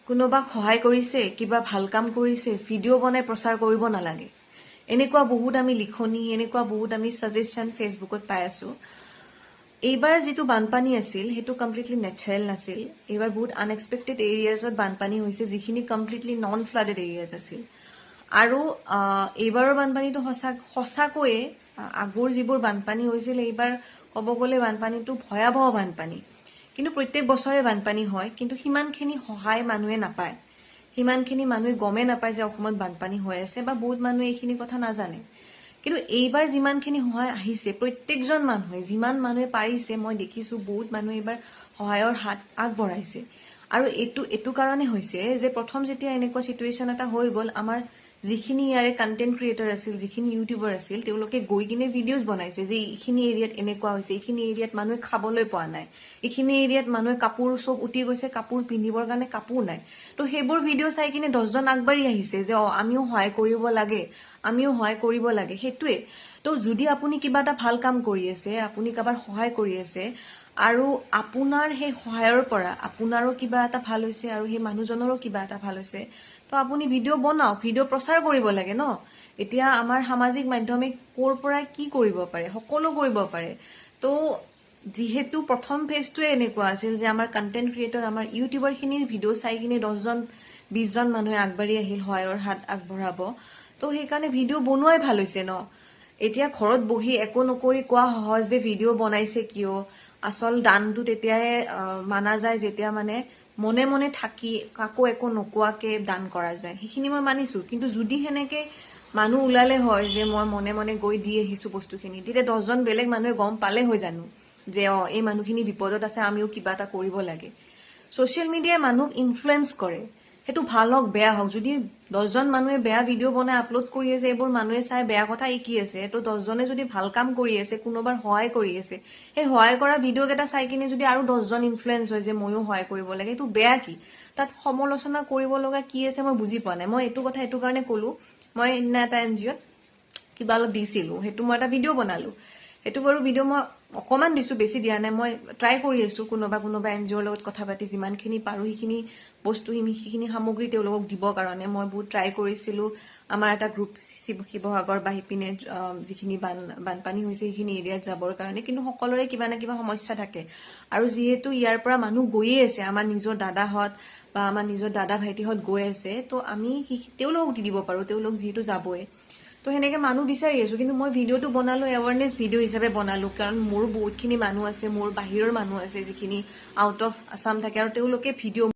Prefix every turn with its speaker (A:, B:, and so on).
A: কোনোবাক সহায় কৰিছে, কিবা ভাল কাম কৰিছে, ভিডিঅ' বনাই প্ৰচাৰ কৰিব নালাগে। এনেকুৱা বহুত আমি লিখনি, এনেকুৱা বহুত আমি ছাজেশ্যন ফেচবুকত পাই আছো। এইবাৰ যিটো বানপানী আছিল সেইটো কমপ্লিটলি নেচাৰেল নাছিল। এইবাৰ বহুত আনএক্সপেক্টেড এৰিয়াজত বানপানী হৈছে, যিখিনি কমপ্লিটলি নন ফ্লাডেড এৰিয়াজ আছিল। আৰু এইবাৰৰ বানপানীটো সঁচাকৈয়ে আগৰ যিবোৰ বানপানী হৈছিল, এইবাৰ ক'ব গ'লে বানপানীটো ভয়াৱহ বানপানী। কিন্তু প্ৰত্যেক বছৰে বানপানী হয়, কিন্তু সিমানখিনি সহায় মানুহে নাপায়। সিমানখিনি মানুহে গমেই নাপায় যে অসমত বানপানী হৈ আছে, বা বহুত মানুহে এইখিনি কথা নাজানে। কিন্তু এইবাৰ যিমানখিনি সহায় আহিছে, প্ৰত্যেকজন মানুহে যিমান মানুহে পাৰিছে, মই দেখিছো বহুত মানুহে এইবাৰ সহায়ৰ হাত আগবঢ়াইছে। আৰু এইটো কাৰণে হৈছে যে প্ৰথম যেতিয়া এনেকুৱা চিটুৱেশ্যন এটা হৈ গ'ল, আমাৰ যিখিনি ইয়াৰে কণ্টেন্ট ক্ৰিয়েটৰ আছিল, যিখিনি ইউটিউবাৰ আছিল, তেওঁলোকে গৈ কিনে ভিডিঅ'জ বনাইছে যে এইখিনি এৰিয়াত এনেকুৱা হৈছে, এইখিনি এৰিয়াত মানুহে খাবলৈ পোৱা নাই, এইখিনি এৰিয়াত মানুহে কাপোৰ চব উঠি গৈছে, কাপোৰ পিন্ধিবৰ কাৰণে কাপোৰ নাই। তো সেইবোৰ ভিডিঅ' চাই কিনে 10জন আগবাঢ়ি আহিছে যে আমিও সহায় কৰিব লাগে, আমিও সহায় কৰিব লাগে। সেইটোৱে। তো যদি আপুনি কিবা এটা ভাল কাম কৰি আছে, আপুনি কাৰোবাৰ সহায় কৰি আছে, আৰু আপোনাৰ সেই সহায়ৰ পৰা আপোনাৰো কিবা এটা ভাল হৈছে আৰু সেই মানুহজনৰো কিবা এটা ভাল হৈছে, তো আপুনি ভিডিঅ' বনাওক, ভিডিঅ' প্ৰচাৰ কৰিব লাগে ন। এতিয়া আমাৰ সামাজিক মাধ্যমে ক'ৰ পৰা কি কৰিব পাৰে, সকলো কৰিব পাৰে। তো যিহেতু প্ৰথম ফেজটোৱে এনেকুৱা আছিল যে আমাৰ কণ্টেন্ট ক্ৰিয়েটৰ, আমাৰ ইউটিউবাৰখিনিৰ ভিডিঅ' চাই কিনে 10জন-20জন মানুহে আগবাঢ়ি আহিল সহায়ৰ হাত আগবঢ়াব। তো সেইকাৰণে ভিডিঅ' বনোৱাই ভাল হৈছে ন। এতিয়া ঘৰত বহি একো নকৰি কোৱা সহজ যে ভিডিঅ' বনাইছে কিয়। আচল দানটো তেতিয়াহে মানা যায় যেতিয়া মানে মনে মনে থাকি কাকো একো নোকোৱাকে দান কৰা যায়। সেইখিনি মই মানিছো। কিন্তু যদি সেনেকে মানুহ ওলালে হয় যে মই মনে মনে গৈ দি আহিছো বস্তুখিনি, তেতিয়া 10জন বেলেগ মানুহে গম পালে হয় জানো যে এই মানুহখিনি বিপদত আছে, আমিও কিবা এটা কৰিব লাগে। ছচিয়েল মিডিয়াই মানুহক ইনফ্লুৱেঞ্চ কৰে, সেইটো ভাল হওক বেয়া হওক। যদি 10জন মানুহে বেয়া ভিডিঅ' বনাই আপলোড কৰি আছে, এইবোৰ মানুহে চাই বেয়া কথা কি আছে, তো 10জনে যদি ভাল কাম কৰি আছে, কোনোবাৰ সহায় কৰি আছে, সেই সহায় কৰা ভিডিঅ' কেইটা চাই কিনে যদি আৰু 10জন ইনফ্লুৱেঞ্চ হয় যে ময়ো সহায় কৰিব লাগে, এইটো বেয়া কি? তাত সমালোচনা কৰিব লগা কি আছে মই বুজি পোৱা নাই। মই এইটো কথা এইটো কাৰণে কলো, মই সিদিনা এটা NGOত কিবা অলপ দিছিলো, সেইটো মই এটা ভিডিঅ' বনালো। সেইটো বাৰু ভিডিঅ' মই অকমান দিছো, বেছি দিয়া নাই। মই ট্ৰাই কৰি আছো কোনোবা NGOৰ লগত কথা পাতি যিমানখিনি পাৰো সেইখিনি বস্তু, সেইখিনি সামগ্ৰী তেওঁলোকক দিবৰ কাৰণে মই বহুত ট্ৰাই কৰিছিলো। আমাৰ এটা গ্ৰুপ শিৱসাগৰ বা সিপিনে যিখিনি বানপানী হৈছে সেইখিনি এৰিয়াত যাবৰ কাৰণে, কিন্তু সকলোৰে কিবা না কিবা সমস্যা থাকে। আৰু যিহেতু ইয়াৰ পৰা মানুহ গৈয়ে আছে, আমাৰ নিজৰ দাদাহঁত বা আমাৰ নিজৰ দাদা ভাইটিহঁত গৈ আছে, তো আমি তেওঁলোকক দি দিব পাৰো, তেওঁলোক যিহেতু যাবই। তো সেনেকে মানুহ বিচাৰি আছো। কিন্তু মই ভিডিঅ'টো বনালো এৱাৰনেছ ভিডিঅ' হিচাপে বনালো, কাৰণ মোৰ বহুতখিনি মানুহ আছে, মোৰ বাহিৰৰ মানুহ আছে যিখিনি আউট অফ আছাম থাকে, আৰু তেওঁলোকে ভিডিঅ'